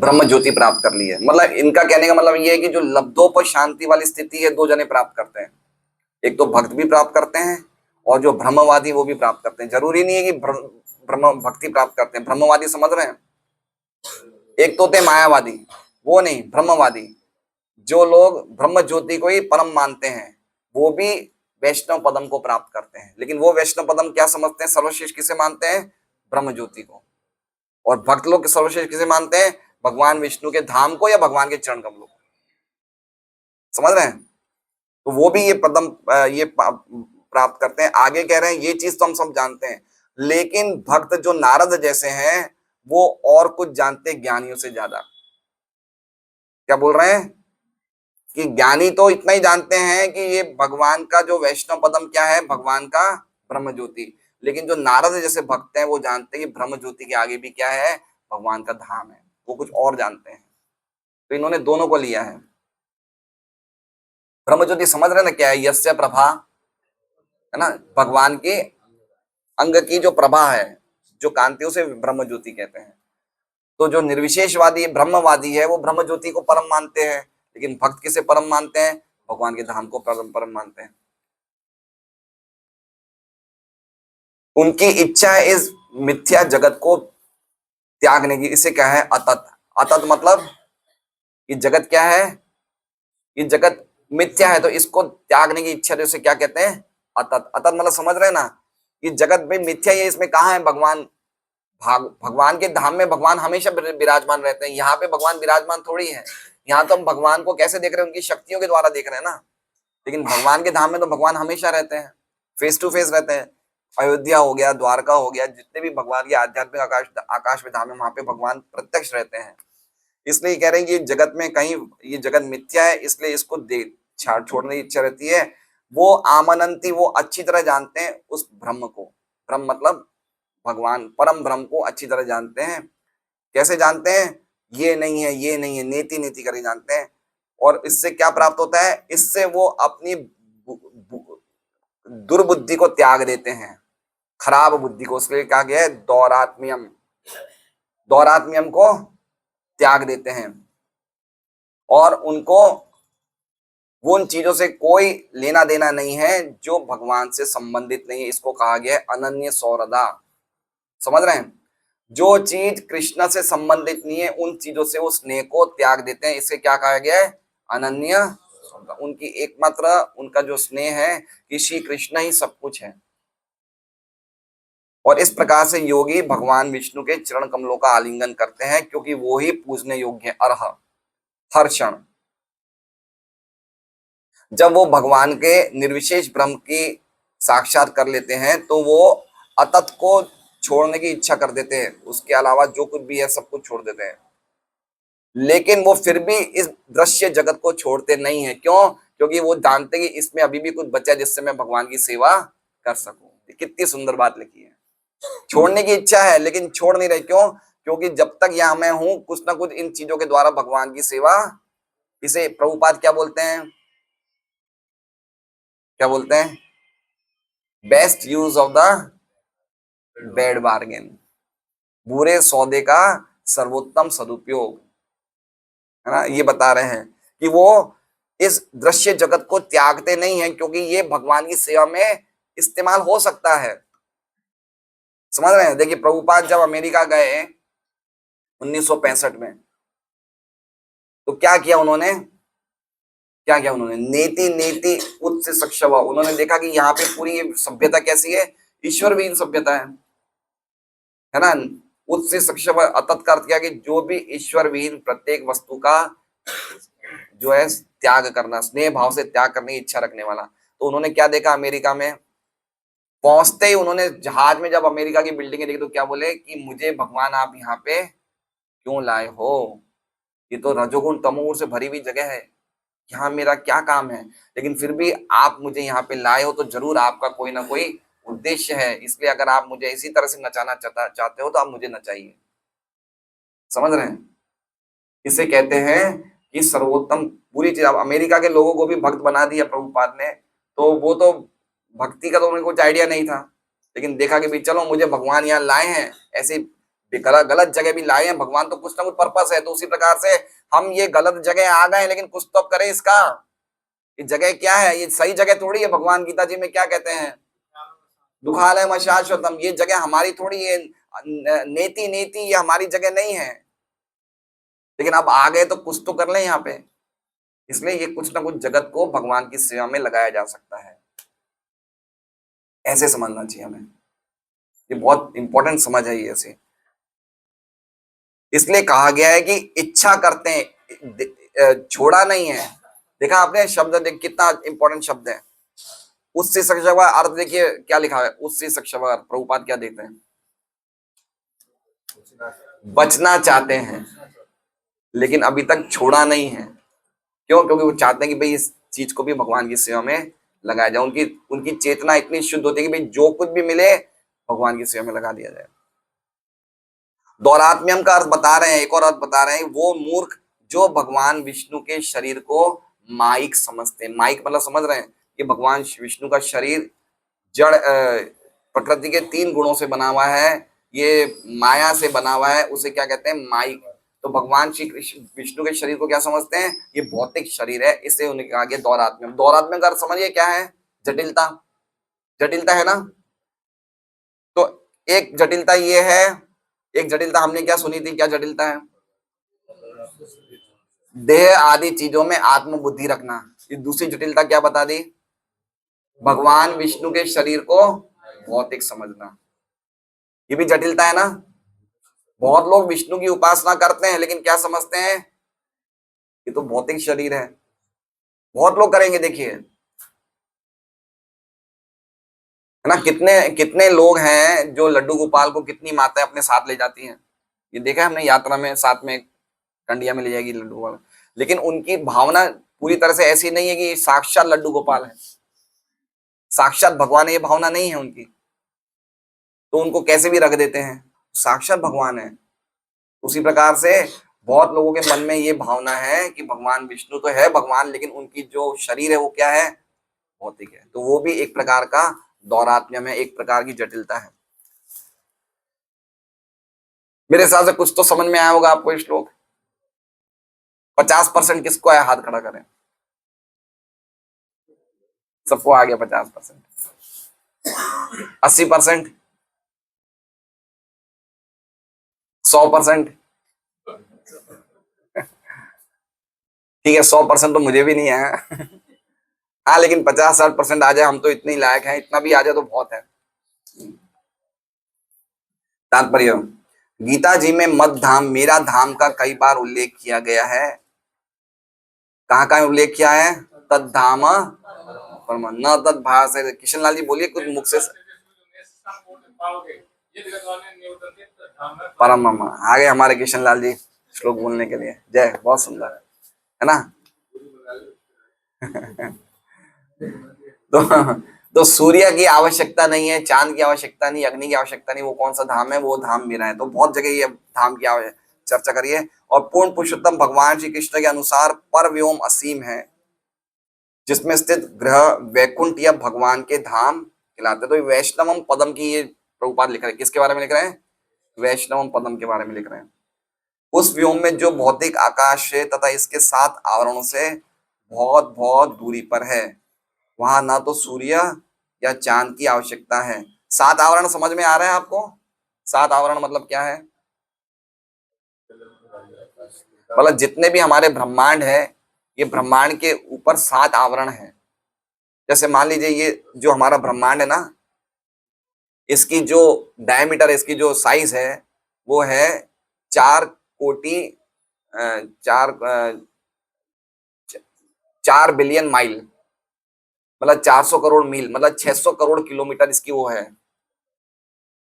ब्रह्म ज्योति प्राप्त कर ली है। मतलब इनका कहने का मतलब ये है कि जो लब्धोपद शांति वाली स्थिति है, दो जने प्राप्त करते हैं। एक तो भक्त भी प्राप्त करते हैं और जो ब्रह्मवादी वो भी प्राप्त करते हैं। जरूरी नहीं है कि ब्रह्म भक्ति प्राप्त करते हैं। ब्रह्मवादी समझ रहे हैं, एक तो होते मायावादी, वो नहीं, ब्रह्मवादी। जो लोग ब्रह्म ज्योति को ही परम मानते हैं वो भी वैष्णव पदम को प्राप्त करते हैं। लेकिन वो वैष्णव पदम क्या समझते हैं? सर्वश्रेष्ठ किसे मानते हैं? ब्रह्म ज्योति को। और भक्त लोग सर्वश्रेष्ठ किसे मानते हैं? भगवान विष्णु के धाम को या भगवान के चरण कमलों को। समझ रहे हैं? तो वो भी ये पदम ये प्राप्त करते हैं। आगे कह रहे हैं ये चीज तो हम सब जानते हैं, लेकिन भक्त जो नारद जैसे हैं वो और कुछ जानते ज्ञानियों से ज्यादा। क्या बोल रहे हैं? कि ज्ञानी तो इतना ही जानते हैं कि ये भगवान का जो वैष्णव पदम क्या है, भगवान का ब्रह्म ज्योति। लेकिन जो नारद जैसे भक्त हैं वो जानते हैं कि ब्रह्म ज्योति के आगे भी क्या है, भगवान का धाम है। वो कुछ और जानते हैं, तो इन्होंने दोनों को लिया है। ब्रह्म ज्योति समझ रहे ना क्या है? यस्य प्रभा, है ना, भगवान के अंग की जो प्रभा है, जो कांति, उसे ब्रह्म ज्योति कहते हैं। तो जो निर्विशेषवादी ब्रह्मवादी है वो ब्रह्म ज्योति को परम मानते हैं, लेकिन भक्त किसे परम मानते हैं? भगवान के धाम को परम मानते हैं। उनकी इच्छा है इस मिथ्या जगत को त्यागने की। इसे क्या है? अतत। अतत मतलब ये जगत क्या है? ये जगत मिथ्या है, तो इसको त्यागने की इच्छा, जैसे क्या कहते हैं? अतत। अतत मतलब समझ रहे हैं ना, ये जगत में मिथ्या है। इसमें कहाँ है भगवान? भगवान के धाम में भगवान हमेशा विराजमान रहते हैं। यहाँ पे भगवान विराजमान थोड़ी है। यहाँ तो हम भगवान को कैसे देख रहे हैं? उनकी शक्तियों के द्वारा देख रहे हैं ना। लेकिन भगवान के धाम में तो भगवान हमेशा रहते हैं, फेस टू फेस रहते हैं। अयोध्या हो गया, द्वारका हो गया, जितने भी भगवान के आध्यात्मिक आकाश में धाम है, वहां पे भगवान प्रत्यक्ष रहते हैं। इसलिए कह रहे हैं कि जगत में कहीं ये जगत मिथ्या है, इसलिए इसको छोड़ने की इच्छा रहती है। वो आमनंती, वो अच्छी तरह जानते हैं उस ब्रह्म को। ब्रह्म मतलब भगवान, परम ब्रह्म को अच्छी तरह जानते हैं। कैसे जानते हैं? ये नहीं है, ये नहीं है, नेति नेति करके जानते हैं। और इससे क्या प्राप्त होता है? इससे वो अपनी दुर्बुद्धि को त्याग देते हैं, खराब बुद्धि को। उसके लिए कहा गया है दौरात्म्यम। दौरात्म्यम को त्याग देते हैं और उनको वो उन चीजों से कोई लेना देना नहीं है जो भगवान से संबंधित नहीं है। इसको कहा गया है अनन्य सौरदा। समझ रहे हैं? जो चीज कृष्ण से संबंधित नहीं है उन चीजों से वो स्नेह को त्याग देते हैं। इसे क्या कहा गया है? अनन्य। उनकी एकमात्र उनका जो स्नेह है कि श्री कृष्ण ही सब कुछ है। और इस प्रकार से योगी भगवान विष्णु के चरण कमलों का आलिंगन करते हैं, क्योंकि वो ही पूजने योग्य है। अर्ह, हर क्षण। जब वो भगवान के निर्विशेष ब्रह्म की साक्षात कर लेते हैं तो वो अतत को छोड़ने की इच्छा कर देते हैं। उसके अलावा जो कुछ भी है सब कुछ छोड़ देते हैं। लेकिन वो फिर भी इस दृश्य जगत को छोड़ते नहीं है। क्यों? क्योंकि वो जानते कि इसमें अभी भी कुछ बचा है जिससे मैं भगवान की सेवा कर सकूं। कितनी सुंदर बात लिखी है। छोड़ने की इच्छा है लेकिन छोड़ नहीं रहे। क्यों? क्योंकि जब तक यहां मैं हूं, कुछ ना कुछ इन चीजों के द्वारा भगवान की सेवा, इसे प्रभुपाद क्या बोलते हैं? क्या बोलते हैं? Best use of the bad bargain. बुरे सौदे का सर्वोत्तम सदुपयोग, है ना। ये बता रहे हैं कि वो इस दृश्य जगत को त्यागते नहीं है, क्योंकि ये भगवान की सेवा में इस्तेमाल हो सकता है। समझ रहे हैं? देखिए, प्रभुपाद जब अमेरिका गए 1965 में, तो क्या किया उन्होंने? क्या किया उन्होंने? नेति नेति उत्स्य सक्षव। उन्होंने देखा कि यहाँ पे पूरी ये सभ्यता कैसी है? ईश्वरविहीन सभ्यता है ना। उत्स्य सक्षव अतत का अर्थ किया कि जो भी ईश्वर विहीन प्रत्येक वस्तु का जो है त्याग करना, स्नेह भाव से त्याग करने की इच्छा रखने वाला। तो उन्होंने क्या देखा अमेरिका में? पहुंचते ही उन्होंने जहाज में जब अमेरिका की बिल्डिंगें देखी तो क्या बोले कि मुझे भगवान आप यहाँ पे क्यों लाए हो? ये तो रजोगुण तमोगुण से भरी हुई जगह है, यहाँ मेरा क्या काम है? लेकिन फिर भी आप मुझे यहाँ पे लाए हो तो जरूर आपका कोई ना कोई उद्देश्य है। इसलिए अगर आप मुझे इसी तरह से नचाना चाहते हो तो आप मुझे नचाइए। समझ रहे हैं? इसे कहते हैं कि सर्वोत्तम पूरी चीज। अब अमेरिका के लोगों को भी भक्त बना दिया प्रभुपाद ने, तो वो तो भक्ति का तो उन्हें कुछ आइडिया नहीं था। लेकिन देखा कि भाई चलो मुझे भगवान यहाँ लाए हैं, ऐसे गलत गलत जगह भी लाए हैं भगवान, तो कुछ ना कुछ पर्पस है। तो उसी प्रकार से हम ये गलत जगह आ गए, लेकिन कुछ तो अब करें इसका। ये जगह क्या है? ये सही जगह थोड़ी है। भगवान गीता जी में क्या कहते हैं? दुखालय शाश्वतम। ये जगह हमारी थोड़ी है, नेति नेति ये हमारी जगह नहीं है। लेकिन अब आ गए तो कुछ तो कर लें यहाँ पे। इसलिए ये कुछ ना कुछ जगत को भगवान की सेवा में लगाया जा सकता है, ऐसे समझना चाहिए हमें। ये बहुत इंपॉर्टेंट समझ है ये ऐसे। इसलिए कहा गया है कि इच्छा करते हैं, छोड़ा नहीं है। देखा आपने शब्द, देख कितना इंपॉर्टेंट शब्द है। उससे सक्षवा अर्थ देखिए क्या लिखा है। उससे सक्षवा प्रभुपाद क्या देते हैं? बचना चाहते हैं लेकिन अभी तक छोड़ा नहीं है। क्यों? क्योंकि वो चाहते हैं कि भाई इस चीज को भी भगवान की सेवा में लगाया जाए। उनकी उनकी चेतना इतनी शुद्ध होती है कि भाई जो कुछ भी मिले भगवान की सेवा में लगा दिया जाए। दौरात्म्यम का अर्थ बता रहे हैं, एक और अर्थ बता रहे हैं, वो मूर्ख जो भगवान विष्णु के शरीर को माइक समझते हैं। माइक मतलब समझ रहे हैं कि भगवान विष्णु का शरीर जड़ प्रकृति के 3 गुणों से बना हुआ है, ये माया से बना हुआ है, उसे क्या कहते हैं? माइक। तो भगवान श्री कृष्ण विष्णु के शरीर को क्या समझते हैं? ये भौतिक शरीर है। इसे उन्हें आगे दौरात्म्यम। दौरात्म्यम का अर्थ समझिए क्या है? जटिलता। जटिलता है ना। तो एक जटिलता ये है, एक जटिलता हमने क्या सुनी थी? क्या जटिलता है? देह आदि चीजों में आत्मबुद्धि रखना। ये दूसरी जटिलता क्या बता दी? भगवान विष्णु के शरीर को भौतिक समझना। ये भी जटिलता है ना। बहुत लोग विष्णु की उपासना करते हैं लेकिन क्या समझते हैं? ये तो भौतिक शरीर है। बहुत लोग करेंगे, देखिए है ना। कितने कितने लोग हैं जो लड्डू गोपाल को कितनी माताएं अपने साथ ले जाती हैं। ये देखा है हमने, यात्रा में साथ में कंडिया में ले जाएगी लड्डू गोपाल। लेकिन उनकी भावना पूरी तरह से ऐसी नहीं है कि साक्षात लड्डू गोपाल है, साक्षात भगवान है, ये भावना नहीं है उनकी। तो उनको कैसे भी रख देते हैं, साक्षात भगवान है। उसी प्रकार से बहुत लोगों के मन में ये भावना है कि भगवान विष्णु तो है भगवान, लेकिन उनकी जो शरीर है वो क्या है? भौतिक है। तो वो भी एक प्रकार का दौरात्म्य में एक प्रकार की जटिलता है। मेरे हिसाब से कुछ तो समझ में आया होगा आपको ये श्लोक। 50% किसको आया? हाथ खड़ा करें। सबको आ गया 50%। 80%? 100%? ठीक है, 100% तो मुझे भी नहीं आया। हाँ, लेकिन 50-60% आ जाए, हम तो इतने ही लायक हैं, इतना भी आ जाए तो बहुत है। तात्पर्य, गीता जी में मत धाम, मेरा धाम का कई बार उल्लेख किया गया है। कहाँ कहाँ उल्लेख किया है? तद धाम परम न तद भास है। किशन लाल जी बोलिए कुछ मुख से। परम आ गए हमारे किशन लाल जी श्लोक बोलने के लिए। जय, बहुत सुंदर है ना। तो तो सूर्य की आवश्यकता नहीं है, चांद की आवश्यकता नहीं, अग्नि की आवश्यकता नहीं। वो कौन सा धाम है? वो धाम मेरा है। तो बहुत जगह ये धाम की चर्चा करिए। और पूर्ण पुरुषोत्तम भगवान श्री कृष्ण के अनुसार पर व्योम असीम है, जिसमें स्थित ग्रह वैकुंठ या भगवान के धाम कहलाते। तो वैष्णवम पदम की ये प्रभुपाद लिख रहे हैं। किसके बारे में लिख रहे हैं? वैष्णवम पदम के बारे में लिख रहे हैं। उस व्योम में जो भौतिक आकाश है तथा इसके 7 आवरणों से बहुत बहुत दूरी पर है, वहां ना तो सूर्य या चांद की आवश्यकता है। 7 आवरण समझ में आ रहा है आपको? 7 आवरण मतलब क्या है? मतलब जितने भी हमारे ब्रह्मांड है, ये ब्रह्मांड के ऊपर 7 आवरण है। जैसे मान लीजिए ये जो हमारा ब्रह्मांड है ना, इसकी जो डायमीटर, इसकी जो साइज है वो है 4 कोटि 4 बिलियन माइल, मतलब 400 करोड़ मील, मतलब 600 करोड़ किलोमीटर इसकी वो है,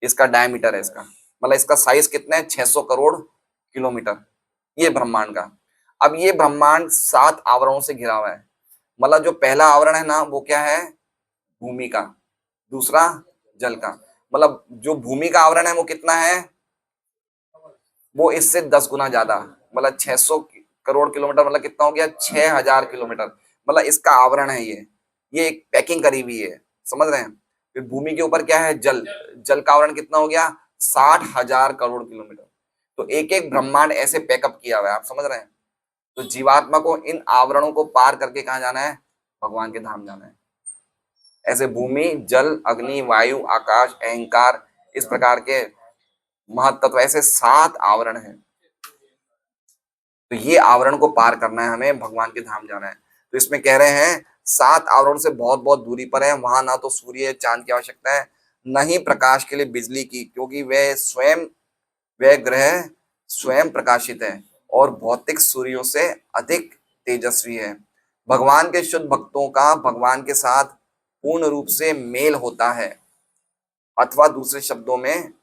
इसका डायमीटर है इसका। मतलब इसका साइज कितना है? 600 करोड़ किलोमीटर, ये ब्रह्मांड का। अब ये ब्रह्मांड 7 आवरणों से घिरा हुआ है। मतलब जो पहला आवरण है ना वो क्या है? भूमि का। दूसरा जल का। मतलब जो भूमि का आवरण है वो कितना है? वो इससे 10 गुना ज्यादा, मतलब 600 करोड़ किलोमीटर, मतलब कितना हो गया? 6000 किलोमीटर। मतलब इसका आवरण है ये एक पैकिंग करी हुई है, समझ रहे हैं। फिर भूमि के ऊपर क्या है? जल। जल का आवरण कितना हो गया? 60,000 करोड़ किलोमीटर। तो एक एक ब्रह्मांड ऐसे पैकअप किया हुआ है, आप समझ रहे हैं। तो जीवात्मा को इन आवरणों को पार करके कहाँ जाना है? भगवान के धाम जाना है। ऐसे भूमि, जल, अग्नि, वायु, आकाश, अहंकार, इस प्रकार के महत्त्व, ऐसे 7 आवरण हैं। तो ये आवरण को पार करना है, हमें भगवान के धाम जाना है। तो इसमें कह रहे हैं 7 आवरण से बहुत बहुत दूरी पर है, वहां ना तो सूर्य चांद की आवश्यकता है, न ही प्रकाश के लिए बिजली की, क्योंकि वह ग्रह स्वयं प्रकाशित है और भौतिक सूर्यों से अधिक तेजस्वी है। भगवान के शुद्ध भक्तों का भगवान के साथ पूर्ण रूप से मेल होता है, अथवा दूसरे शब्दों में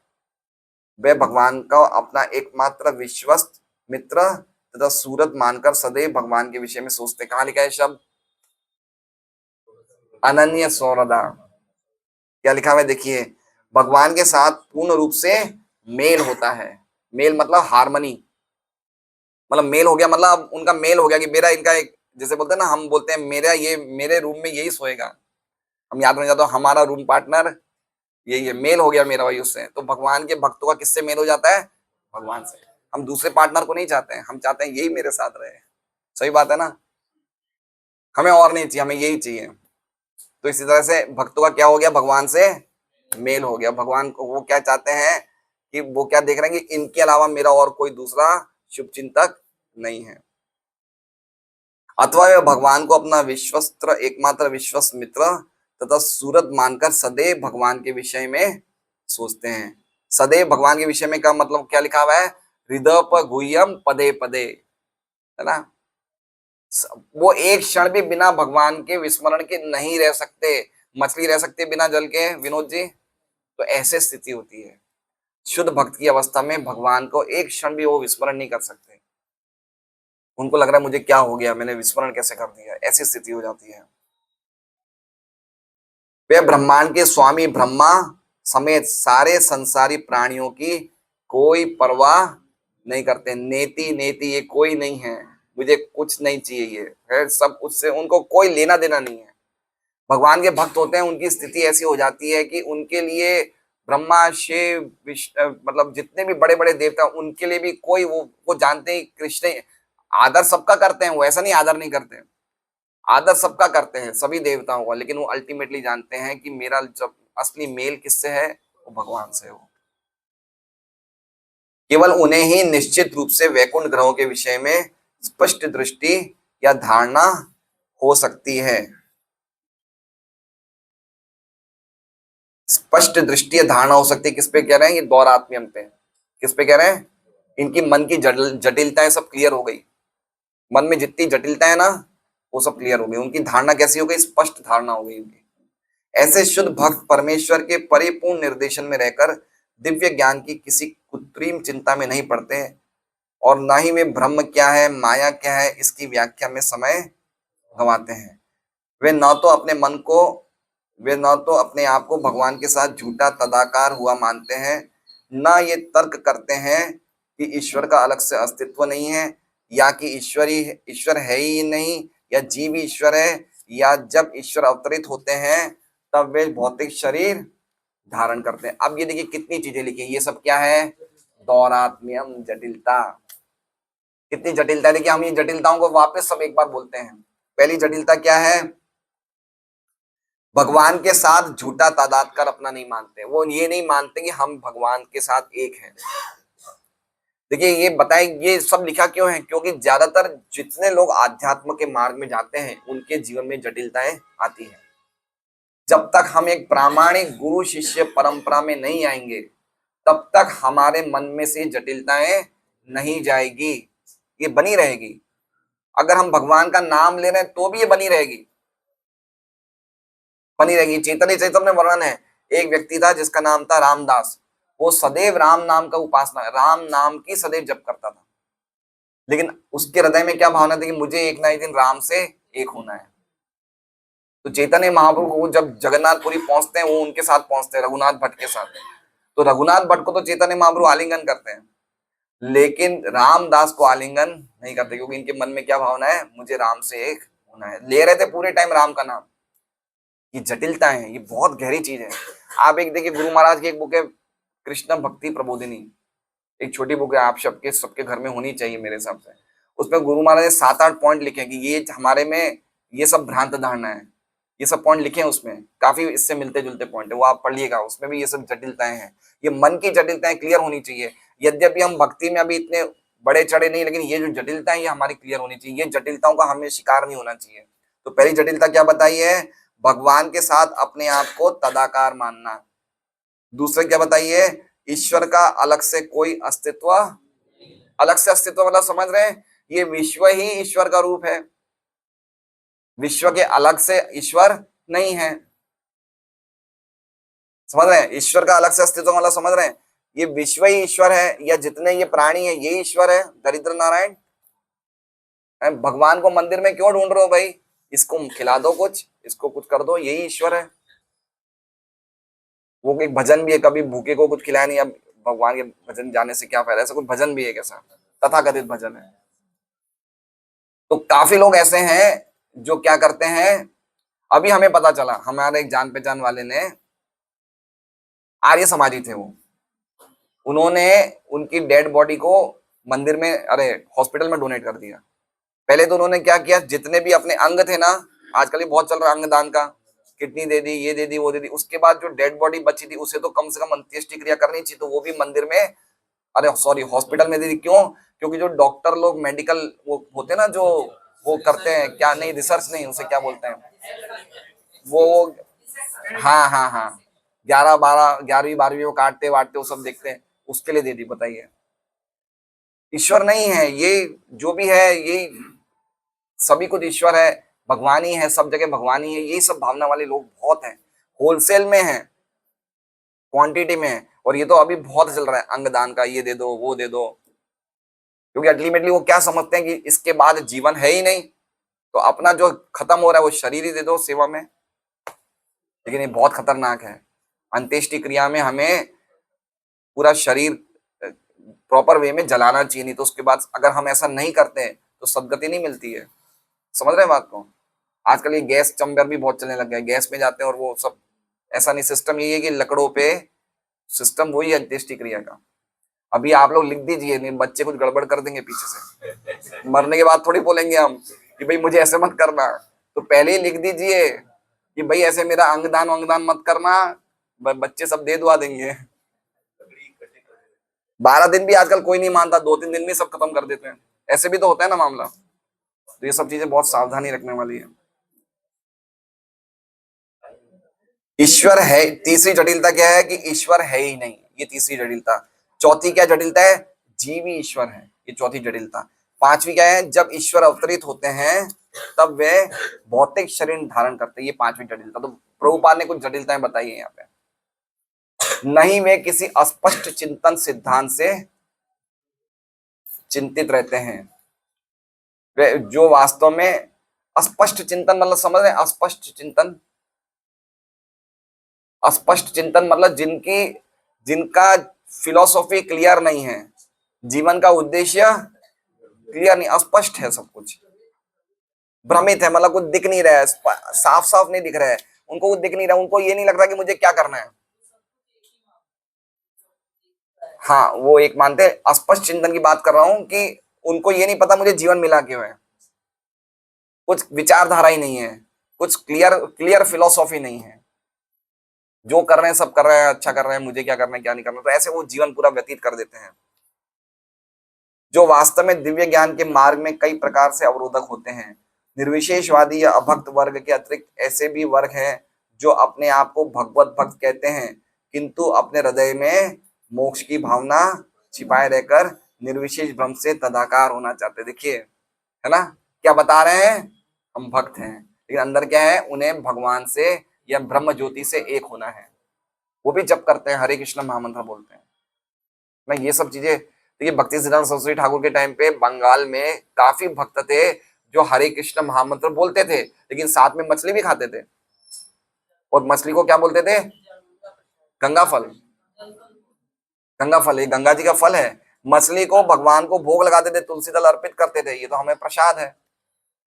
वे भगवान का अपना एकमात्र विश्वस्त मित्र तथा सूरत मानकर सदैव भगवान के विषय में सोचते। कहाँ लिखा है शब्द? अनन्य सौरदा। क्या लिखा हुआ है देखिए, भगवान के साथ पूर्ण रूप से मेल होता है। मेल मतलब हार्मनी, मतलब मेल हो गया, मतलब उनका मेल हो गया कि मेरा इनका एक, जैसे बोलते हैं ना, हम बोलते हैं मेरा ये मेरे रूम में यही सोएगा, हम याद नहीं जाता हमारा रूम पार्टनर यही है, मेल हो गया मेरा भाई उससे। तो भगवान के भक्तों का किससे मेल हो जाता है? भगवान से। हम दूसरे पार्टनर को नहीं चाहते हैं, हम चाहते हैं यही मेरे साथ रहे। सही बात है ना, हमें और नहीं चाहिए, हमें यही चाहिए। तो इसी तरह से भक्तों का क्या हो गया? भगवान से मेल हो गया। भगवान को वो क्या चाहते हैं कि वो क्या देख रहे हैं कि इनके अलावा मेरा और कोई दूसरा शुभ चिंतक नहीं है, अथवा वे भगवान को अपना विश्वस्त एकमात्र विश्वस्त मित्र तथा सूरत मानकर सदैव भगवान के विषय में सोचते हैं। सदैव भगवान के विषय में का मतलब क्या लिखा हुआ है? हृदय गुह्यम पदे पदे, है ना। वो एक क्षण भी बिना भगवान के विस्मरण के नहीं रह सकते। मछली रह सकती है बिना जल के, विनोद जी? तो ऐसे स्थिति होती है शुद्ध भक्त की अवस्था में, भगवान को एक क्षण भी वो विस्मरण नहीं कर सकते। उनको लग रहा है मुझे क्या हो गया, मैंने विस्मरण कैसे कर दिया, ऐसी स्थिति हो जाती है। वे ब्रह्मांड के स्वामी ब्रह्मा समेत सारे संसारी प्राणियों की कोई परवाह नहीं करते। नेति नेति ये कोई नहीं है, मुझे कुछ नहीं चाहिए, ये है सब उससे, उनको कोई लेना देना नहीं है। भगवान के भक्त होते हैं, उनकी स्थिति ऐसी हो जाती है कि उनके लिए ब्रह्मा शिव मतलब जितने भी बड़े बड़े देवता, उनके लिए भी कोई वो जानते हैं कृष्ण। आदर सबका करते हैं वो, ऐसा नहीं आदर नहीं करते, आदर सबका करते हैं सभी देवताओं का, लेकिन वो अल्टीमेटली जानते हैं कि मेरा जब असली मेल किससे है, वो भगवान से हो। केवल उन्हें ही निश्चित रूप से वैकुंठ ग्रहों के विषय में स्पष्ट दृष्टि या धारणा हो सकती है। स्पष्ट दृष्टि या धारणा हो सकती है, किस पे कह रहे हैं? ये दौरात्म्यम पे। किस पे कह रहे हैं? इनकी मन की जटिलताएं सब क्लियर हो गई। मन में जितनी जटिलता है ना, वो सब क्लियर हो गई। उनकी धारणा कैसी हो गई? स्पष्ट धारणा हो गई उनकी। ऐसे शुद्ध भक्त परमेश्वर के परिपूर्ण निर्देशन में रहकर दिव्य ज्ञान की किसी कृत्रिम चिंता में नहीं पड़ते, और ना ही वे ब्रह्म क्या है, माया क्या है, इसकी व्याख्या में समय गंवाते हैं। वे न तो अपने मन को वे न तो अपने आप को भगवान के साथ झूठा तदाकार हुआ मानते हैं, न ये तर्क करते हैं कि ईश्वर का अलग से अस्तित्व नहीं है, या कि ईश्वर है ही नहीं, या जीव ईश्वर है, या जब ईश्वर अवतरित होते हैं तब वे भौतिक शरीर धारण करते हैं। अब ये देखिए कितनी चीजें लिखी, ये सब क्या है? दौरात्म्यम, जटिलता। कितनी जटिलता है, देखिए हम ये जटिलताओं को वापस सब एक बार बोलते हैं। पहली जटिलता क्या है? भगवान के साथ झूठा तादाद कर अपना नहीं मानते, वो ये नहीं मानते कि हम भगवान के साथ एक हैं। देखिए ये बताएं, ये सब लिखा क्यों है? क्योंकि ज्यादातर जितने लोग आध्यात्म के मार्ग में जाते हैं, उनके जीवन में जटिलताएं आती हैं। जब तक हम एक प्रामाणिक गुरु शिष्य परंपरा में नहीं आएंगे, तब तक हमारे मन में से जटिलताएं नहीं जाएगी, ये बनी रहेगी। अगर हम भगवान का नाम ले रहे हैं तो भी ये बनी रहेगी, बनी रहेगी। चैतन्य चैतन्य में वर्णन है, एक व्यक्ति था जिसका नाम था रामदास। वो सदैव राम नाम का उपासना, राम नाम की सदैव जप करता था, लेकिन उसके हृदय में क्या भावना थी कि मुझे एक ना एक दिन राम से एक होना है। तो चैतन्य महाप्रभु जब जगन्नाथपुरी पहुंचते हैं, वो उनके साथ पहुंचते हैं, रघुनाथ भट्ट के साथ। तो रघुनाथ भट्ट को तो चैतन्य महाप्रभु आलिंगन करते हैं, लेकिन रामदास को आलिंगन नहीं करते, क्योंकि इनके मन में क्या भावना है? मुझे राम से एक होना है। ले रहे थे पूरे टाइम राम का नाम। ये जटिलता है, ये बहुत गहरी चीज है। आप एक देखिए, गुरु महाराज की एक बुक है, कृष्ण भक्ति प्रबोधिनी, एक छोटी बुक है, आप सबके घर में होनी चाहिए मेरे हिसाब से। उसमें गुरु महाराज ने 7-8 पॉइंट लिखे कि ये हमारे में ये सब भ्रांत धारणा है, ये सब पॉइंट लिखे हैं उसमें, काफी इससे मिलते जुलते पॉइंट है, वो आप पढ़िएगा, उसमें भी ये सब जटिलताएं हैं। ये मन की जटिलताएं क्लियर होनी चाहिए। यद्यपि हम भक्ति में अभी इतने बड़े चढ़े नहीं, लेकिन ये जो जटिलताएं ये हमारी क्लियर होनी चाहिए। ये जटिलताओं का हमें शिकार नहीं होना चाहिए। तो पहली जटिलता क्या बताई है? भगवान के साथ अपने आप को तदाकार मानना। दूसरा क्या बताइए? ईश्वर का अलग से कोई अस्तित्व, अलग से अस्तित्व मतलब समझ रहे हैं, ये विश्व ही ईश्वर का रूप है, विश्व के अलग से ईश्वर नहीं है। समझ रहे हैं? ईश्वर का अलग से अस्तित्व मतलब समझ रहे हैं, ये विश्व ही ईश्वर है, या जितने ये प्राणी है ये ईश्वर है। दरिद्र नारायण, भगवान को मंदिर में क्यों ढूंढ रहे हो भाई? इसको खिला दो कुछ, इसको कुछ कर दो, यही ईश्वर है। वो एक भजन भी है, कभी भूखे को कुछ खिलाया नहीं, अब भगवान के भजन जाने से क्या फायदा, ऐसा कुछ भजन भी है कैसा, तथाकथित भजन है। तो काफी लोग ऐसे हैं जो क्या करते हैं, अभी हमें पता चला, हमारे एक जान पहचान वाले ने, आर्य समाजी थे वो, उन्होंने उनकी डेड बॉडी को मंदिर में, अरे हॉस्पिटल में डोनेट कर दिया। पहले तो उन्होंने क्या किया, जितने भी अपने अंग थे ना, आजकल ये बहुत चल रहा है अंगदान का, किडनी दे दी, ये दे दी, वो दे दी, उसके बाद जो डेड बॉडी बची थी उसे तो कम से कम अंत्येष्टि क्रिया करनी चाहिए, तो वो भी मंदिर में, अरे सॉरी हॉस्पिटल में दे दी। क्यों? क्योंकि जो डॉक्टर लोग मेडिकल वो होते हैं ना, जो वो करते हैं, क्या नहीं, रिसर्च नहीं, उसे क्या बोलते हैं वो, हाँ हाँ हाँ, 11वीं 12वीं वो काटते वाटते वो सब देखते हैं, उसके लिए दे दी। बताइए, ईश्वर नहीं है ये, जो भी है ये सभी कुछ ईश्वर है, भगवान ही है, सब जगह भगवान ही है, यही सब भावना वाले लोग बहुत हैं, होलसेल में है, क्वांटिटी में है। और ये तो अभी बहुत चल रहा है अंगदान का, ये दे दो वो दे दो, क्योंकि अल्टीमेटली वो क्या समझते हैं कि इसके बाद जीवन है ही नहीं, तो अपना जो खत्म हो रहा है वो शरीर ही दे दो सेवा में। लेकिन ये बहुत खतरनाक है। अंत्येष्टि क्रिया में हमें पूरा शरीर प्रॉपर वे में जलाना चाहिए, नहीं तो उसके बाद अगर हम ऐसा नहीं करते तो सदगति नहीं मिलती है। समझ रहे हैं बात को? आजकल ये गैस चैम्बर भी बहुत चलने लग गया है, गैस में जाते हैं और वो सब, ऐसा नहीं, सिस्टम यही है कि लकड़ों पे सिस्टम वही है अंत्येष्टि क्रिया का। अभी आप लोग लिख दीजिए, नहीं बच्चे कुछ गड़बड़ कर देंगे पीछे से, मरने के बाद थोड़ी बोलेंगे हम कि भाई मुझे ऐसे मत करना, तो पहले ही लिख दीजिए कि भाई ऐसे मेरा अंगदान अंगदान मत करना, बच्चे सब दे दुआ देंगे। 12 दिन भी आजकल कोई नहीं मानता, 2-3 दिन में सब खत्म कर देते हैं, ऐसे भी तो होता है ना मामला। तो ये सब चीजें बहुत सावधानी रखने वाली है। ईश्वर है, तीसरी जटिलता क्या है कि ईश्वर है ही नहीं, ये तीसरी जटिलता। चौथी क्या जटिलता है? जीव ही ईश्वर है, ये चौथी जटिलता। पांचवी क्या है? जब ईश्वर अवतरित होते हैं तब वे भौतिक शरीर धारण करते हैं, ये पांचवी जटिलता। तो प्रभुपाद ने कुछ जटिलताएं बताई है यहाँ पे। नहीं, वे किसी अस्पष्ट चिंतन सिद्धांत से चिंतित रहते हैं, वे जो वास्तव में अस्पष्ट चिंतन मतलब समझ रहे हैं, अस्पष्ट चिंतन, अस्पष्ट चिंतन मतलब जिनका फिलॉसफी क्लियर नहीं है, जीवन का उद्देश्य क्लियर नहीं, अस्पष्ट है, सब कुछ भ्रमित है, मतलब कुछ दिख नहीं रहा है, साफ साफ नहीं दिख रहा है, उनको कुछ दिख नहीं रहा, उनको ये नहीं लग रहा कि मुझे क्या करना है। हाँ, वो एक मानते हैं, स्पष्ट चिंतन की बात कर रहा हूं कि उनको ये नहीं पता मुझे जीवन मिला क्यों है, कुछ विचारधारा ही नहीं है, कुछ क्लियर क्लियर फिलोसॉफी नहीं है, जो कर रहे हैं सब कर रहे हैं, अच्छा कर रहे हैं, मुझे क्या करना है क्या नहीं करना, तो ऐसे वो जीवन पूरा व्यतीत कर देते हैं। जो वास्तव में दिव्य ज्ञान के मार्ग में कई प्रकार से अवरोधक होते हैं। निर्विशेषवादी या अभक्त वर्ग के अतिरिक्त ऐसे भी वर्ग हैं जो अपने आप को भगवत भक्त कहते हैं, किंतु अपने हृदय में मोक्ष की भावना छिपाए रहकर निर्विशेष ब्रह्म से तदाकार होना चाहते। देखिए, है ना, क्या बता रहे हैं? हम भक्त हैं, लेकिन अंदर क्या है? उन्हें भगवान से या ब्रह्म ज्योति से एक होना है। वो भी जप करते हैं, हरे कृष्ण महामंत्र बोलते हैं ना, ये सब चीजें। देखिए, भक्ति सिद्धांत सरस्वती ठाकुर के टाइम पे बंगाल में काफी भक्त थे जो हरे कृष्ण महामंत्र बोलते थे, लेकिन साथ में मछली भी खाते थे। और मछली को क्या बोलते थे? गंगा फल। गंगा फल, ये गंगा जी का फल है। मछली को भगवान को भोग लगाते थे, तुलसी दल अर्पित करते थे, ये तो हमें प्रसाद है,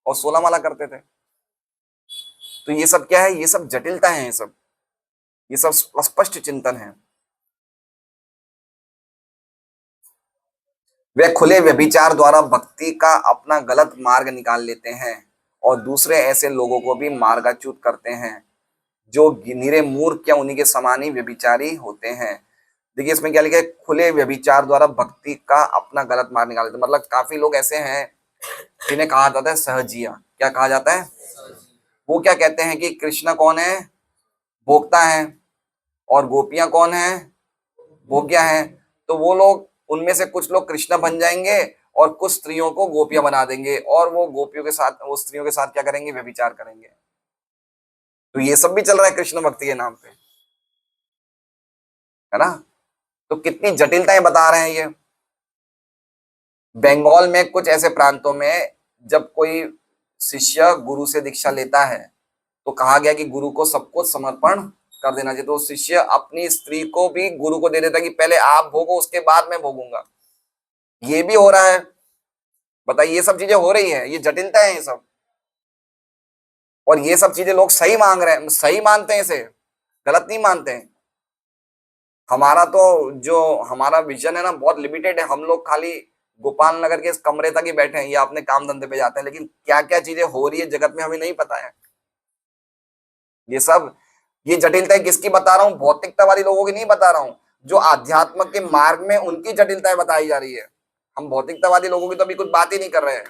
और 16 माला करते थे। तो ये सब क्या है? ये सब जटिलता है, ये सब स्पष्ट चिंतन है। वे खुले व्यभिचार द्वारा भक्ति का अपना गलत मार्ग निकाल लेते हैं और दूसरे ऐसे लोगों को भी मार्गच्युत करते हैं जो निरे मूर्ख या उन्हीं के समान ही व्यभिचारी होते हैं। देखिए इसमें क्या लिखा है, खुले व्यभिचार द्वारा भक्ति का अपना गलत मार्ग निकाल लेते हैं। मतलब काफी लोग ऐसे हैं जिन्हें कहा जाता है सहजिया। क्या कहा जाता है? वो क्या कहते हैं कि कृष्ण कौन है? भोक्ता है। और गोपियां कौन है? भोग्या है। तो वो लोग, उनमें से कुछ लोग कृष्ण बन जाएंगे और कुछ स्त्रियों को गोपियां बना देंगे और वो गोपियों के साथ, वो स्त्रियों के साथ क्या करेंगे? व्यभिचार करेंगे। तो ये सब भी चल रहा है कृष्ण भक्ति के नाम पे, है ना। तो कितनी जटिलताएं बता रहे हैं ये। बंगाल में कुछ ऐसे प्रांतों में जब कोई शिष्य गुरु से दीक्षा लेता है तो कहा गया कि गुरु को सब कुछ समर्पण कर देना चाहिए। तो शिष्य अपनी स्त्री को भी गुरु को दे देता कि पहले आप भोगो, उसके बाद मैं भोगूंगा। ये भी हो रहा है। बताइए, ये सब चीजें हो रही है, ये जटिलता है ये सब। और ये सब चीजें लोग सही मांग रहे हैं, सही मानते हैं, इसे गलत नहीं मानते हैं। हमारा तो जो हमारा विजन है ना, बहुत लिमिटेड है। हम लोग खाली गोपाल नगर के इस कमरे तक ही बैठे हैं या अपने काम धंधे पे जाते हैं, लेकिन क्या क्या चीजें हो रही है जगत में हमें नहीं पता है। ये सब, ये जटिलताएं किसकी बता रहा हूं? भौतिकतावादी लोगों की नहीं बता रहा हूं। जो आध्यात्म के मार्ग में उनकी जटिलताएं बताई जा रही है। हम भौतिकतावादी लोगों की तो अभी कुछ बात ही नहीं कर रहे हैं,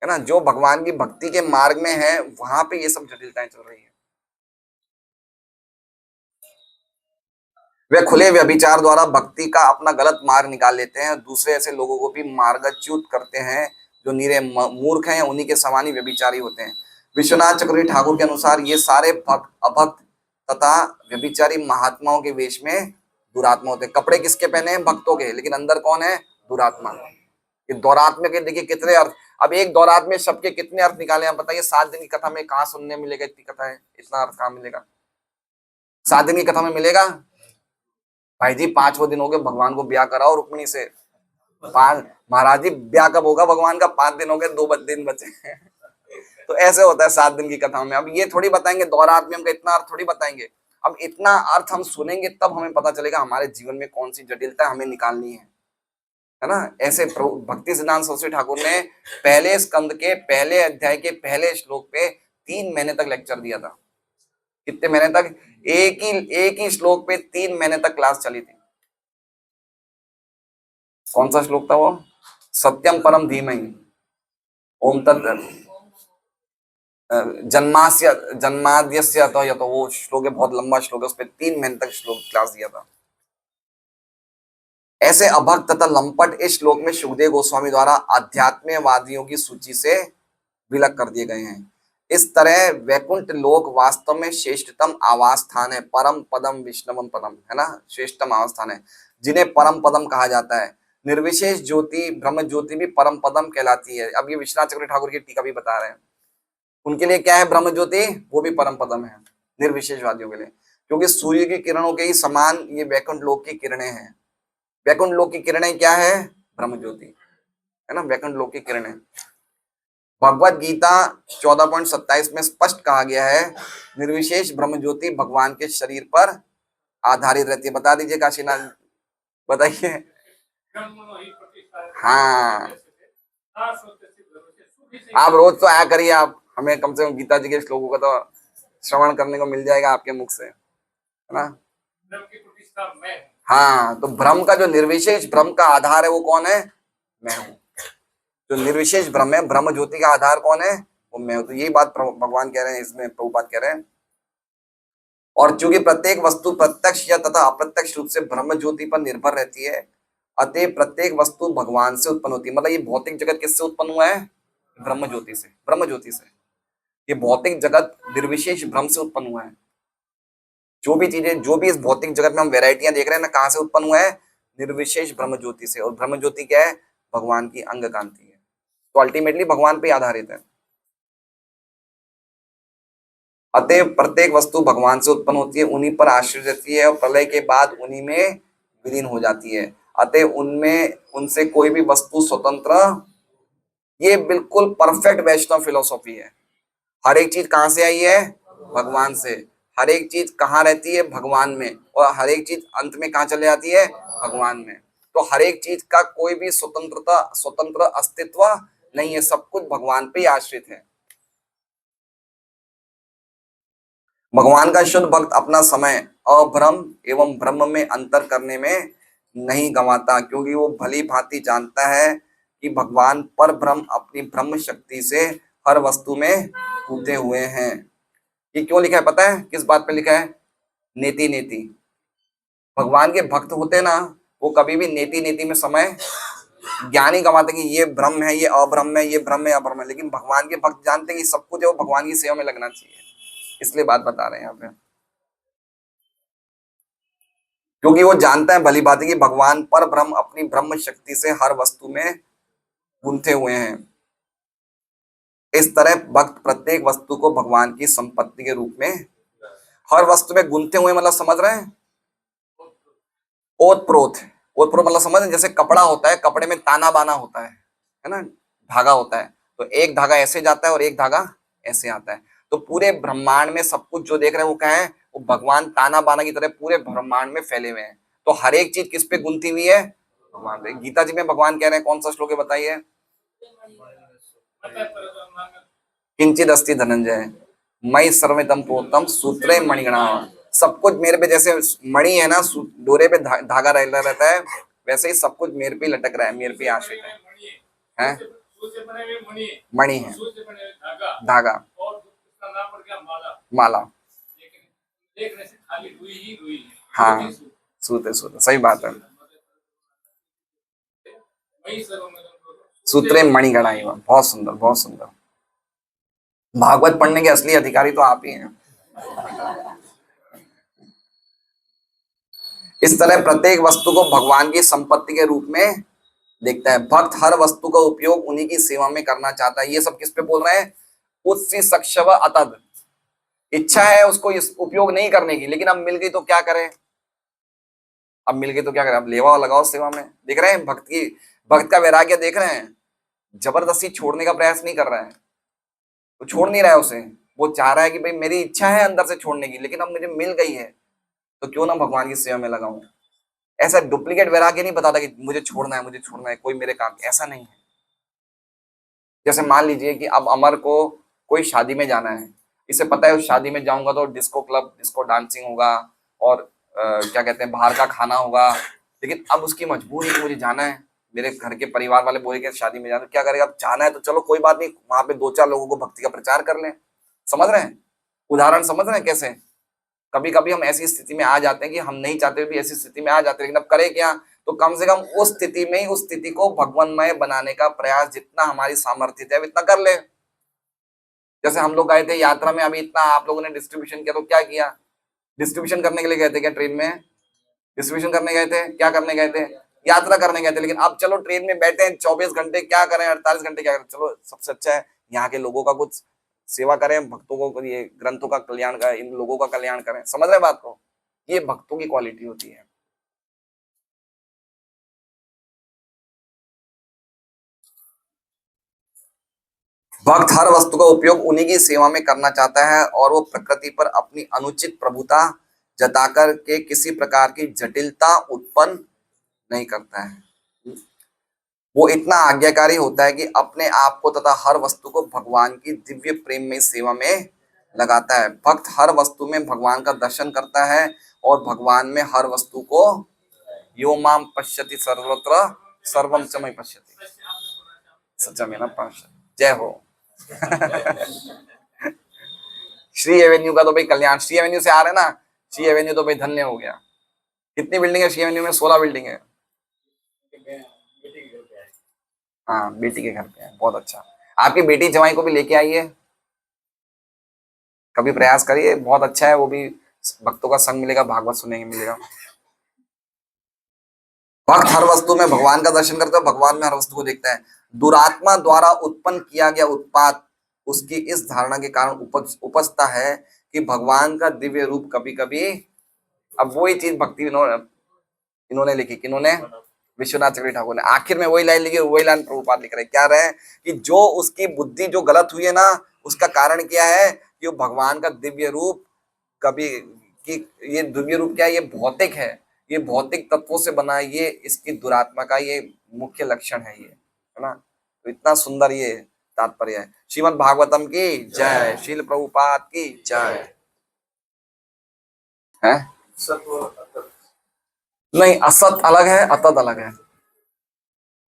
है ना। जो भगवान की भक्ति के मार्ग में है वहां पे ये सब जटिलताएं चल रही है। वे खुले व्यभिचार द्वारा भक्ति का अपना गलत मार्ग निकाल लेते हैं, दूसरे ऐसे लोगों को भी मार्गच्युत करते हैं जो निरे मूर्ख हैं, उन्हीं के समान ही व्यभिचारी होते हैं। विश्वनाथ चक्रवर्ती ठाकुर के अनुसार ये सारे भक्त अभक्त तथा व्यभिचारी महात्माओं के वेश में दुरात्मा होते हैं। कपड़े किसके पहने हैं? भक्तों के, लेकिन अंदर कौन है? दुरात्मा। ये दौरात्म्य के देखिए कितने अर्थ। अब एक दौरात्म्य शब्द के कितने अर्थ निकाले आप बताइए। 7 दिन की कथा में कहाँ सुनने मिलेगा? इतनी कथा है, इतना अर्थ कहाँ मिलेगा? 7 दिन की कथा में मिलेगा? भाई जी 5वें दिन हो गए, भगवान को ब्याह कराओ रुक्मिणी से। 5 महाराज जी ब्याह कब होगा भगवान का? 5 दिन हो गए, 2 दिन बचे हैं। तो ऐसे होता है 7 दिन की कथा में। अब ये थोड़ी बताएंगे दौरात्म्यम का इतना अर्थ थोड़ी बताएंगे। अब इतना अर्थ हम सुनेंगे तब हमें पता चलेगा हमारे जीवन में कौन सी जटिलता हमें निकालनी है ना। ऐसे भक्ति सिद्धांत सरस्वती ठाकुर ने पहले स्कंद के पहले अध्याय के पहले श्लोक पे 3 महीने तक लेक्चर दिया था। कितने महीने तक? एक ही श्लोक पे 3 महीने तक क्लास चली थी। कौन सा श्लोक था वो? सत्यम परम धीमहि ओम तत् जन्मास्य जन्माद्यस्य अतः यतो, वो श्लोक है, बहुत लंबा श्लोक है, उस पर 3 महीने तक श्लोक क्लास दिया था। ऐसे अभक्त तथा लंपट इस श्लोक में सुखदेव गोस्वामी द्वारा आध्यात्म्यवादियों की सूची से विलग कर दिए गए हैं। इस तरह वैकुंठ लोक वास्तव में श्रेष्ठतम आवास स्थान है, परम पदम विष्णवम पदम, है ना, श्रेष्ठतम आवास स्थान है जिन्हें परम पदम कहा जाता है। निर्विशेष ज्योति ब्रह्म ज्योति भी परम पदम कहलाती है। अब ये विश्वनाथ चक्रवर्ती ठाकुर की टीका भी बता रहे हैं। उनके लिए क्या है ब्रह्म ज्योति? वो भी परम पदम है निर्विशेषवादियों के लिए, क्योंकि सूर्य की किरणों के ही समान ये वैकुंठ लोक की किरणें हैं। वैकुंठ लोक की किरणें क्या है? ब्रह्म ज्योति, है ना, वैकुंठ लोक की किरणें। भगवत गीता 14.27 में स्पष्ट कहा गया है निर्विशेष ब्रह्म ज्योति भगवान के शरीर पर आधारित रहती है। बता दीजिए काशीनाथ, बताइए। हाँ, आप रोज तो आया करिए, आप हमें कम से कम गीता जी के श्लोकों का तो श्रवण करने को मिल जाएगा आपके मुख से, है ना। हाँ, तो ब्रह्म का जो निर्विशेष ब्रह्म का आधार है वो कौन है? मैं हूं। जो निर्विशेष ब्रह्म है, ब्रह्म ज्योति का आधार कौन है? वो मैं हूं। तो यही बात भगवान कह रहे हैं, इसमें प्रभुपाद कह रहे हैं। और चूंकि प्रत्येक वस्तु प्रत्यक्ष या तथा अप्रत्यक्ष रूप से ब्रह्म ज्योति पर निर्भर रहती है, अतः प्रत्येक वस्तु भगवान से उत्पन्न होती है। मतलब ये भौतिक जगत किससे उत्पन्न हुआ है? ब्रह्म ज्योति से, ब्रह्म ज्योति से। ये भौतिक जगत निर्विशेष ब्रह्म से उत्पन्न हुआ है। जो भी चीजें, जो भी इस भौतिक जगत में हम वेराइटियां देख रहे हैं ना, कहां से उत्पन्न हुआ है? निर्विशेष ब्रह्म ज्योति से। और ब्रह्म ज्योति क्या है? भगवान की अंग कांति है। तो अल्टीमेटली भगवान पे आधारित है। अतः प्रत्येक वस्तु भगवान से उत्पन्न होती है, उन्हीं पर आश्रित रहती है और प्रलय के बाद उन्हीं में विलीन हो जाती है। अतः उनमें उनसे कोई भी वस्तु स्वतंत्र, ये बिल्कुल परफेक्ट वैष्णव फिलोसॉफी है। हर एक चीज कहां से आई है? भगवान से। हर एक चीज कहाँ रहती है? भगवान में। और हर एक चीज अंत में कहाँ चले जाती है? भगवान में। तो हर एक चीज का कोई भी स्वतंत्र अस्तित्व नहीं है, सब कुछ भगवान पे ही आश्रित है। भगवान का शुद्ध भक्त अपना समय अभ्रम एवं ब्रह्म में अंतर करने में नहीं गंवाता, क्योंकि वो भली भांति जानता है कि भगवान पर ब्रह्म अपनी ब्रह्म शक्ति से हर वस्तु में कूदे हुए हैं। ये क्यों लिखा है पता है? किस बात पे लिखा है? नेति नेति। भगवान के भक्त होते ना, वो कभी भी नेति नेति में समय ज्ञान ही गंवाते कि ये ब्रह्म है, ये अब्रह्म है, ये ब्रह्म है, अब्रह्म है। लेकिन भगवान के भक्त जानते हैं कि सब कुछ है, वो भगवान की सेवा में लगना चाहिए। इसलिए बात बता रहे हैं यहाँ पे, क्योंकि वो जानता है भली बात है कि भगवान पर ब्रह्म अपनी ब्रह्म शक्ति से हर वस्तु में गूंथे हुए हैं। इस तरह भक्त प्रत्येक वस्तु को भगवान की संपत्ति के रूप में, हर वस्तु में गूंथे हुए मतलब समझ रहे हैं? ओत प्रोत। ओत प्रोत मतलब समझ रहे हैं? जैसे कपड़ा होता है, कपड़े में ताना बाना होता है ना, धागा होता है, तो एक धागा ऐसे जाता है और एक धागा ऐसे आता है। तो पूरे ब्रह्मांड में सब कुछ जो देख रहे हैं वो क्या है? वो भगवान ताना बाना की तरह पूरे ब्रह्मांड में फैले हुए हैं। तो हर एक चीज किस पे गुंथी हुई है? भगवान पे। गीता जी में भगवान कह रहे हैं, कौन सा श्लोक है बताइए? किंचित अस्ति धनंजय मई सर्वमिदं प्रोतम सूत्रे मणिगणा। सब कुछ मेरे पे, जैसे मणि है ना, डोरे पे धागा रहता है, वैसे ही सब कुछ मेरे पे लटक रहा है, मेरे पे आश्रित है। मणि है, धागा, माला। हाँ, सूते सूते, सही बात है। सूत्रे मणिगणा। बहुत सुंदर, बहुत सुंदर। भागवत पढ़ने के असली अधिकारी तो आप ही हैं। इस तरह प्रत्येक वस्तु को भगवान की संपत्ति के रूप में देखता है। भक्त हर वस्तु का उपयोग उन्हीं की सेवा में करना चाहता है। ये सब किस पे बोल रहे हैं? उत्सी सक्षव अतद। इच्छा है उसको इस उपयोग नहीं करने की, लेकिन अब मिल गई तो क्या करें? अब मिल गई तो क्या करें? अब लेवा लगाओ सेवा में। देख रहे हैं भक्त का वैराग्य देख रहे हैं? जबरदस्ती छोड़ने का प्रयास नहीं कर रहा है, वो छोड़ नहीं रहा है उसे। वो चाह रहा है कि भाई मेरी इच्छा है अंदर से छोड़ने की, लेकिन अब मुझे मिल गई है तो क्यों ना भगवान की सेवा में लगाऊं। ऐसा डुप्लीकेट वैराग्य नहीं बताता कि मुझे छोड़ना है, मुझे छोड़ना है, कोई मेरे काम, ऐसा नहीं है। जैसे मान लीजिए कि अब अमर को कोई शादी में जाना है, इसे पता है उस शादी में जाऊंगा तो डिस्को क्लब, डिस्को डांसिंग होगा और क्या कहते हैं, बाहर का खाना होगा। लेकिन अब उसकी मजबूरी है कि मुझे जाना है, मेरे घर के परिवार वाले बोले कि शादी में जाना, क्या करेगा? अब जाना है तो चलो कोई बात नहीं, वहां पे दो चार लोगों को भक्ति का प्रचार कर लें। समझ रहे हैं? उदाहरण समझ रहे हैं कैसे? कभी कभी हम ऐसी स्थिति में आ जाते हैं कि हम नहीं चाहते भी ऐसी स्थिति में आ जाते हैं, लेकिन अब करें क्या? तो कम से कम उस स्थिति में, उस स्थिति को भगवानमय बनाने का प्रयास जितना हमारी सामर्थ्य है इतना कर ले। जैसे हम लोग गए थे यात्रा में, अभी इतना आप लोगों ने डिस्ट्रीब्यूशन किया, तो क्या किया? डिस्ट्रीब्यूशन करने के लिए गए थे क्या? ट्रेन में डिस्ट्रीब्यूशन करने गए थे? क्या करने गए थे? यात्रा करने गए थे। लेकिन अब चलो ट्रेन में बैठे हैं, 24 घंटे क्या करें, 48 घंटे क्या करें? चलो सबसे अच्छा है यहाँ के लोगों का कुछ सेवा करें, भक्तों को, ये ग्रंथों का कल्याण करें, इन लोगों का कल्याण करें। समझ रहे बात को? ये भक्तों की क्वालिटी होती है। भक्त हर वस्तु का उपयोग उन्हीं की सेवा में करना चाहता है और वो प्रकृति पर अपनी अनुचित प्रभुता जताकर के किसी प्रकार की जटिलता उत्पन्न नहीं करता है। वो इतना आज्ञाकारी होता है कि अपने आप को तथा हर वस्तु को भगवान की दिव्य प्रेम में सेवा में लगाता है। भक्त हर वस्तु में भगवान का दर्शन करता है और भगवान में हर वस्तु को यो माम पश्यति सर्वत्र सर्वम च मयि पश्यति सच्चा में ना पश्यति। जय हो। श्री एवेन्यू का तो भाई कल्याण, श्री एवेन्यू से आ रहे ना, श्री एवेन्यू तो भाई धन्य हो गया। कितनी बिल्डिंग है श्री एवेन्यू में? 16 बिल्डिंग है। हाँ, बेटी के घर पे है, बहुत अच्छा। आपकी बेटी जवाई को भी लेके आइए, कभी प्रयास करिए, बहुत अच्छा है, वो भी भक्तों का संग मिलेगा, भागवत सुनेंगे मिलेगा। भक्त हर वस्तु में भगवान का दर्शन करता है, भगवान में हर वस्तु को देखता है। दुरात्मा द्वारा उत्पन्न किया गया उत्पात उसकी इस धारणा के कारण उपजता है कि भगवान का दिव्य रूप कभी कभी, अब वही चीज भक्ति इन्होंने लिखी, किन्होंने? विश्वनाथ चक्रवर्ती ठाकुर ने। आखिर में वही लाइन लिखी, वही लाइन प्रभुपाद लिख रहे हैं। क्या रहे कि जो उसकी बुद्धि जो गलत हुई है ना, उसका कारण क्या है कि वो भगवान का दिव्य रूप कभी, कि ये दिव्य रूप क्या है? ये भौतिक है, ये भौतिक तत्वों से बना है, ये इसकी दुरात्मा का ये मुख्य लक्षण है, ये है ना। तो इतना सुंदर ये तात्पर्य है। श्रीमद् भागवतम की जय, शील प्रभुपाद की जय। है नहीं, असत अलग है, अतत अलग है।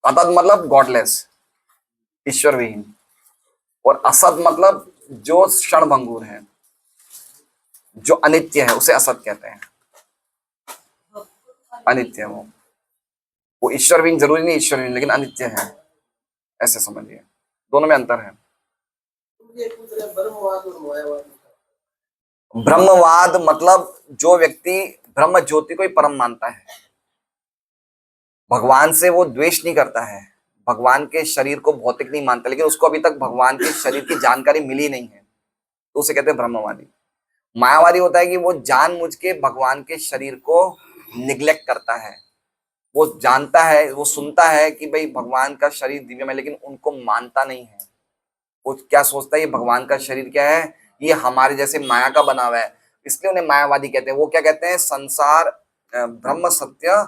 अतत मतलब गॉडलेस, ईश्वर विहीन, और असत मतलब जो क्षण भंगुर है, जो अनित्य है, उसे असत कहते हैं। अनित्य है वो ईश्वर विहीन जरूरी नहीं ईश्वर विहीन, लेकिन अनित्य है, ऐसे समझिए। दोनों में अंतर है। ब्रह्मवाद मतलब जो व्यक्ति ब्रह्म ज्योति को ही परम मानता है, भगवान से वो द्वेष नहीं करता है, भगवान के शरीर को भौतिक नहीं मानता, लेकिन उसको अभी तक भगवान के शरीर की जानकारी मिली नहीं है, तो उसे कहते हैं ब्रह्मवादी। मायावादी होता है कि वो जानबूझ के भगवान के शरीर को निग्लेक्ट करता है, वो जानता है, वो सुनता है कि भाई भगवान का शरीर दिव्य में, लेकिन उनको मानता नहीं है। वो क्या सोचता है, ये भगवान का शरीर क्या है, ये हमारे जैसे माया का बना हुआ है, इसलिए उन्हें मायावादी कहते हैं। वो क्या कहते हैं, संसार ब्रह्म सत्य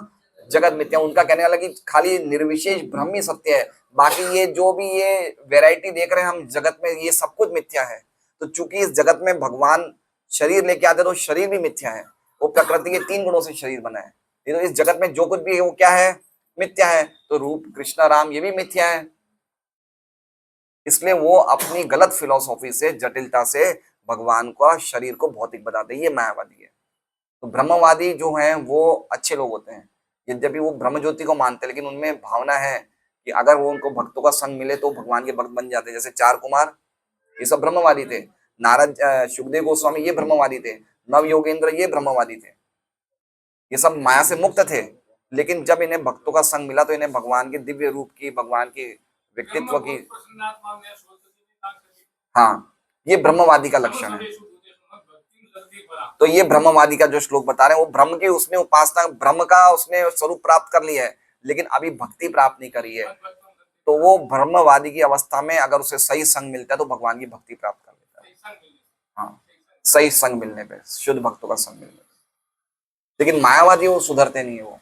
जगत मिथ्या। उनका कहने वाला कि खाली निर्विशेष ब्रह्म ही सत्य है, बाकी ये जो भी ये वैरायटी देख रहे हैं हम जगत में, ये सब कुछ मिथ्या है। तो चूंकि इस जगत में भगवान शरीर लेके आते, तो शरीर भी मिथ्या है। वो प्रकृति के 3 गुणों से शरीर बना है, ये तो इस जगत में जो कुछ भी है वो क्या है, मिथ्या है। तो रूप कृष्ण राम ये भी मिथ्या है। इसलिए वो अपनी गलत फिलॉसफी से, जटिलता से भगवान का शरीर को भौतिक बताते हैं, ये मायावादी है। तो ब्रह्मवादी जो हैं वो अच्छे लोग होते हैं, यद्यपि वो ब्रह्म ज्योति को मानते हैं, लेकिन उनमें भावना है कि अगर वो उनको भक्तों का संग मिले तो भगवान के भक्त बन जाते हैं। जैसे 4 कुमार, ये सब ब्रह्मवादी थे। नारद, सुखदेव गोस्वामी ये ब्रह्मवादी थे। नव योगेंद्र ये ब्रह्मवादी थे। ये सब माया से मुक्त थे, लेकिन जब इन्हें भक्तों का संग मिला तो इन्हें भगवान के दिव्य रूप की, भगवान के व्यक्तित्व की, हाँ, ये ब्रह्मवादी का लक्षण है। तो ये ब्रह्मवादी का जो श्लोक बता रहे हैं, वो ब्रह्म की उसने उपासना, ब्रह्म का उसने स्वरूप प्राप्त कर लिया है, लेकिन अभी भक्ति प्राप्त नहीं करी है। तो वो ब्रह्मवादी की अवस्था में अगर उसे सही संग मिलता है तो भगवान की भक्ति प्राप्त कर लेता है। हाँ, सही संग मिलने पे, शुद्ध भक्तों का संग मिलने पे। लेकिन मायावादी वो सुधरते नहीं है वो।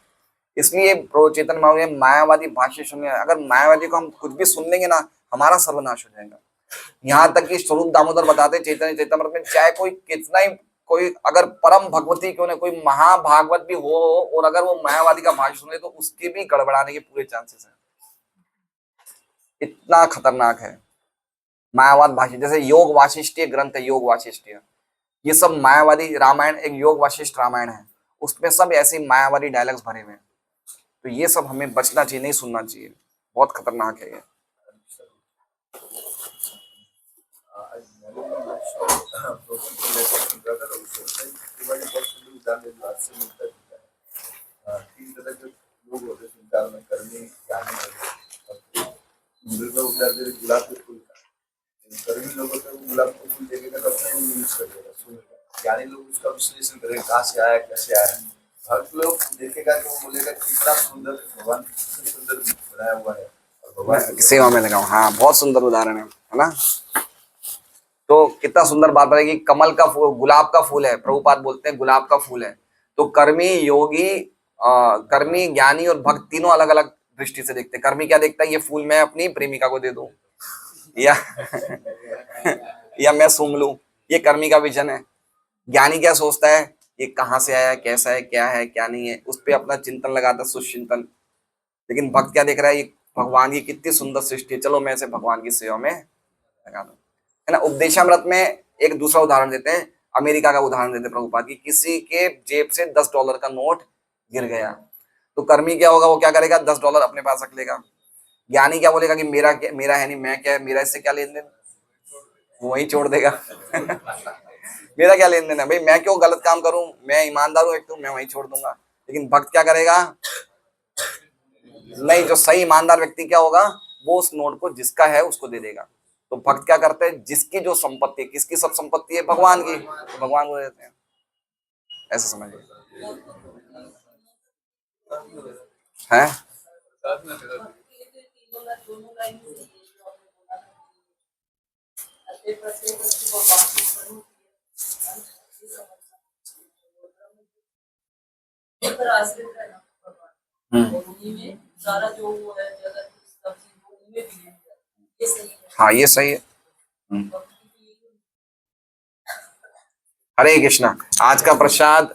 इसलिए प्रभु चैतन्य महाप्रभु ने मायावादी भाष्य सुने। अगर मायावादी को हम कुछ भी सुन लेंगे ना, हमारा सर्वनाश हो जाएगा। यहाँ तक कि स्वरूप दामोदर बताते चैतन्य चैतन्यमृत में, चाहे कोई कितना ही, कोई अगर परम भगवती क्यों ना, कोई महाभागवत भी हो, और अगर वो मायावादी का भाष्य सुने तो उसके भी गड़बड़ाने के पूरे चांसेस हैं। इतना खतरनाक है मायावाद भाष्य। जैसे योग वाशिष्ठीय ग्रंथ है, योग वाशिष्ठीय, ये सब मायावादी रामायण, एक योग वाशिष्ठ रामायण है, उसमें सब ऐसे मायावादी डायलॉग्स भरे हुए हैं। तो ये सब हमें बचना चाहिए, नहीं सुनना चाहिए, बहुत खतरनाक है ये। गुलाब के फूल का, गर्मी लोगों को गुलाब के फूल देखेगा तो अपने यूज कर लेगा, सुनेगा। ज्ञानी लोग उसका विश्लेषण करेंगे, कहाँ से आया, कैसे आया। भक्त लोग देखेगा तो वो बोलेगा कितना सुंदर भगवान, सुंदर बनाया हुआ है, और भगवान सेवा में लगाओ। हाँ, बहुत सुंदर उदाहरण है ना। तो कितना सुंदर बात बताई कि कमल का फूल, गुलाब का फूल है, प्रभुपाद बोलते हैं गुलाब का फूल है। तो कर्मी, योगी, कर्मी, ज्ञानी और भक्त तीनों अलग अलग दृष्टि से देखते हैं। कर्मी क्या देखता है, ये फूल मैं अपनी प्रेमिका को दे दूं, या या मैं सूंघ लूं, ये कर्मी का विजन है। ज्ञानी क्या सोचता है, ये कहाँ से आया, कैसा है, क्या है, क्या नहीं है, उस पर अपना चिंतन लगाता है, सुचिंतन। लेकिन भक्त क्या देख रहा है, ये भगवान की कितनी सुंदर सृष्टि है, चलो मैं इसे भगवान की सेवा में लगा दूं, है ना। उपदेशामृत में एक दूसरा उदाहरण देते हैं, अमेरिका का उदाहरण देते हैं प्रभुपाद की। किसी के जेब से $10 का नोट गिर गया, तो कर्मी क्या होगा, वो क्या करेगा, $10 अपने पास रख लेगा। ज्ञानी क्या बोलेगा कि मेरा है नहीं, मैं क्या, मेरा इससे क्या लेन देन, वो वहीं छोड़ देगा। मेरा क्या लेन देन है भाई, मैं क्यों गलत काम करूं, मैं ईमानदार हूं एक, तो मैं वहीं छोड़ दूंगा। लेकिन भक्त क्या करेगा, नहीं, जो सही ईमानदार व्यक्ति क्या होगा, वो उस नोट को जिसका है उसको दे देगा। तो भक्त क्या करते हैं, जिसकी जो संपत्ति, किसकी सब संपत्ति है, भगवान की, तो भगवान को दे देते हैं, ऐसे समझिए। है पर आश्रित रहना भगवान, और उन्हीं में सारा जो वो है जगत सब चीज वो उन्हीं में विलीन है। ये सही है। हाँ ये सही है। हरे कृष्णा। आज का प्रसाद